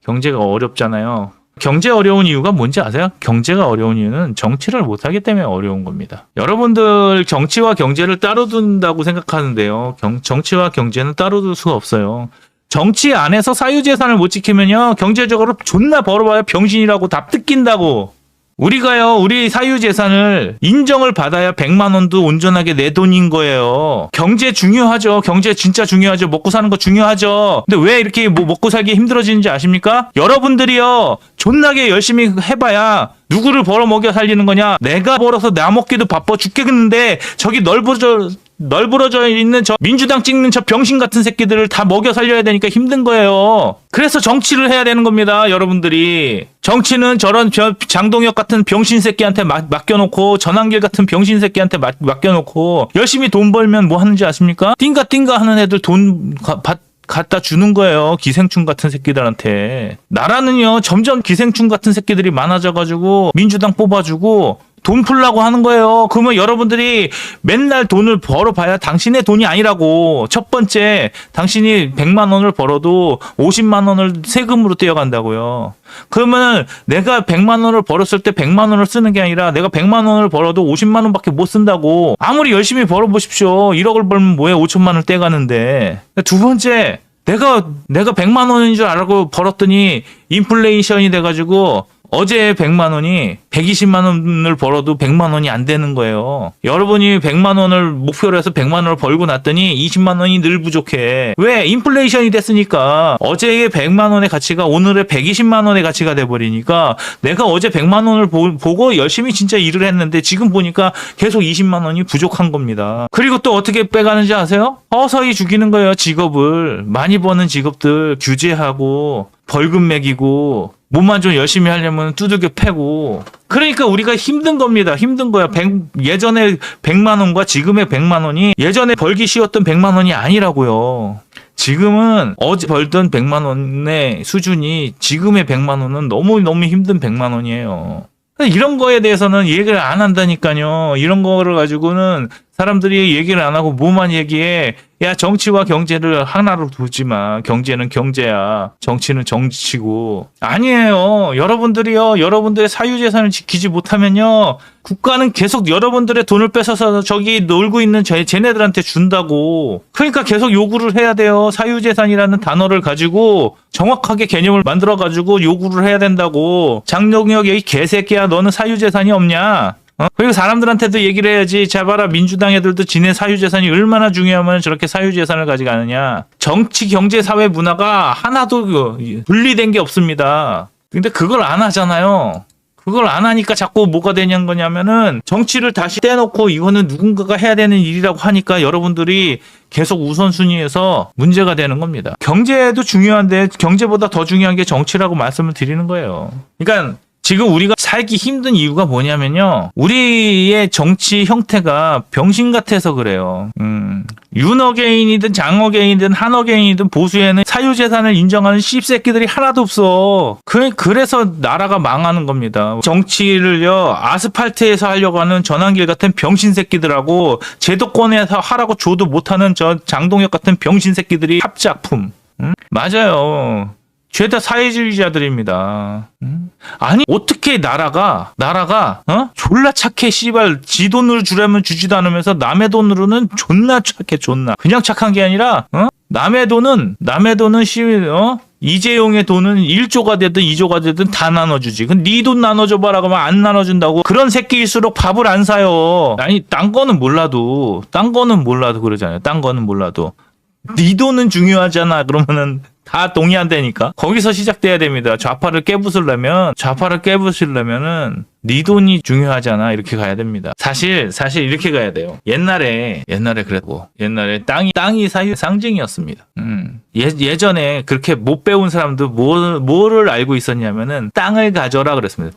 경제가 어렵잖아요. 경제 어려운 이유가 뭔지 아세요? 경제가 어려운 이유는 정치를 못하기 때문에 어려운 겁니다. 여러분들 정치와 경제를 따로 둔다고 생각하는데요. 정치와 경제는 따로 둘 수가 없어요. 정치 안에서 사유재산을 못 지키면요. 경제적으로 존나 벌어봐야 병신이라고 다 뜯긴다고. 우리가요, 우리 사유재산을 인정을 받아야 100만 원도 온전하게 내 돈인 거예요. 경제 중요하죠. 경제 진짜 중요하죠. 먹고 사는 거 중요하죠. 근데 왜 이렇게 먹고 살기 힘들어지는지 아십니까? 여러분들이요, 존나게 열심히 해봐야 누구를 벌어 먹여 살리는 거냐? 내가 벌어서 나 먹기도 바빠 죽겠는데 저기 널브러져 있는 저 민주당 찍는 저 병신 같은 새끼들을 다 먹여 살려야 되니까 힘든 거예요. 그래서 정치를 해야 되는 겁니다, 여러분들이. 정치는 저런 장동혁 같은 병신 새끼한테 맡겨놓고, 전환길 같은 병신 새끼한테 맡겨놓고 열심히 돈 벌면 뭐 하는지 아십니까? 띵가 하는 애들 돈 갖다 주는 거예요. 기생충 같은 새끼들한테. 나라는요, 점점 기생충 같은 새끼들이 많아져가지고 민주당 뽑아주고 돈 풀라고 하는 거예요. 그러면 여러분들이 맨날 돈을 벌어봐야 당신의 돈이 아니라고. 첫 번째, 당신이 100만 원을 벌어도 50만 원을 세금으로 떼어간다고요. 그러면 내가 100만 원을 벌었을 때 100만 원을 쓰는 게 아니라 내가 100만 원을 벌어도 50만 원밖에 못 쓴다고. 아무리 열심히 벌어보십시오. 1억을 벌면 뭐해, 5천만 원을 떼가는데. 두 번째, 내가 100만 원인 줄 알고 벌었더니 인플레이션이 돼가지고 어제 100만 원이 120만 원을 벌어도 100만 원이 안 되는 거예요. 여러분이 100만 원을 목표로 해서 100만 원을 벌고 났더니 20만 원이 늘 부족해. 왜? 인플레이션이 됐으니까. 어제의 100만 원의 가치가 오늘의 120만 원의 가치가 돼버리니까 내가 어제 100만 원을 보고 열심히 진짜 일을 했는데 지금 보니까 계속 20만 원이 부족한 겁니다. 그리고 또 어떻게 빼가는지 아세요? 서서히 죽이는 거예요, 직업을. 많이 버는 직업들 규제하고 벌금 매기고 몸만 좀 열심히 하려면 두들겨 패고. 그러니까 우리가 힘든 겁니다. 힘든 거야. 예전에 100만 원과 지금의 100만 원이 예전에 벌기 쉬웠던 100만 원이 아니라고요. 지금은 어제 벌던 100만 원의 수준이 지금의 100만 원은 너무너무 힘든 100만 원이에요. 이런 거에 대해서는 얘기를 안 한다니까요. 이런 거를 가지고는 사람들이 얘기를 안 하고 뭐만 얘기해. 야, 정치와 경제를 하나로 두지 마. 경제는 경제야. 정치는 정치고. 아니에요. 여러분들이요. 여러분들의 사유재산을 지키지 못하면요. 국가는 계속 여러분들의 돈을 뺏어서 저기 놀고 있는 쟤네들한테 준다고. 그러니까 계속 요구를 해야 돼요. 사유재산이라는 단어를 가지고 정확하게 개념을 만들어가지고 요구를 해야 된다고. 장동혁 이 개새끼야, 너는 사유재산이 없냐? 그리고 사람들한테도 얘기를 해야지. 자 봐라, 민주당 애들도 지네 사유재산이 얼마나 중요하면 저렇게 사유재산을 가져가느냐. 정치, 경제, 사회, 문화가 하나도 분리된 게 없습니다. 근데 그걸 안 하잖아요. 그걸 안 하니까 자꾸 뭐가 되냐는 거냐면은 정치를 다시 떼놓고 이거는 누군가가 해야 되는 일이라고 하니까 여러분들이 계속 우선순위에서 문제가 되는 겁니다. 경제도 중요한데 경제보다 더 중요한 게 정치라고 말씀을 드리는 거예요. 그러니까 지금 우리가 살기 힘든 이유가 뭐냐면요. 우리의 정치 형태가 병신 같아서 그래요. 윤어게인이든 장어게인이든 한어게인이든 보수에는 사유재산을 인정하는 씹새끼들이 하나도 없어. 그래서 나라가 망하는 겁니다. 정치를요, 아스팔트에서 하려고 하는 전환길 같은 병신 새끼들하고 제도권에서 하라고 줘도 못하는 저 장동혁 같은 병신 새끼들이 합작품. 맞아요. 죄다 사회주의자들입니다. 아니, 어떻게 나라가 졸라 착해. 씨발, 지 돈으로 주려면 주지도 않으면서 남의 돈으로는 존나 착해. 존나 그냥 착한 게 아니라 남의 돈은 이재용의 돈은 1조가 되든 2조가 되든 다 나눠주지. 근데 네 돈 나눠줘봐라 그러면 안 나눠준다고. 그런 새끼일수록 밥을 안 사요. 아니, 딴 거는 몰라도 그러잖아요. 딴 거는 몰라도 네 돈은 중요하잖아. 그러면은 다 동의한다니까. 거기서 시작돼야 됩니다. 좌파를 깨부수려면은 네 돈이 중요하잖아. 이렇게 가야 됩니다. 사실 이렇게 가야 돼요. 옛날에 그랬고, 옛날에 땅이 사유 상징이었습니다. 예전에 그렇게 못 배운 사람도 뭐를 알고 있었냐면은 땅을 가져라 그랬습니다.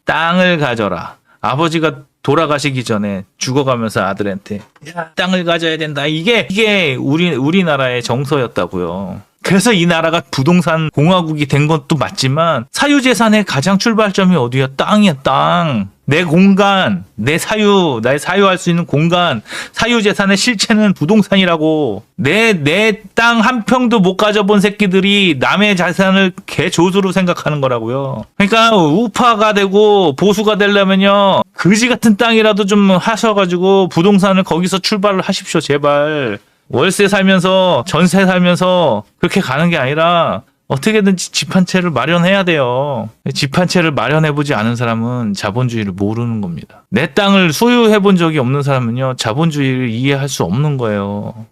땅을 가져라. 아버지가 돌아가시기 전에 죽어가면서 아들한테 야, 땅을 가져야 된다. 이게 우리나라의 정서였다고요. 그래서 이 나라가 부동산 공화국이 된 것도 맞지만 사유재산의 가장 출발점이 어디야? 땅이야, 땅. 내 공간, 내 사유, 나의 사유할 수 있는 공간, 사유재산의 실체는 부동산이라고. 내 땅 한 평도 못 가져본 새끼들이 남의 자산을 개조수로 생각하는 거라고요. 그러니까 우파가 되고 보수가 되려면요, 그지 같은 땅이라도 좀 하셔가지고 부동산을 거기서 출발을 하십시오, 제발. 월세 살면서, 전세 살면서 그렇게 가는 게 아니라 어떻게든지 집 한 채를 마련해야 돼요. 집 한 채를 마련해보지 않은 사람은 자본주의를 모르는 겁니다. 내 땅을 소유해본 적이 없는 사람은요, 자본주의를 이해할 수 없는 거예요.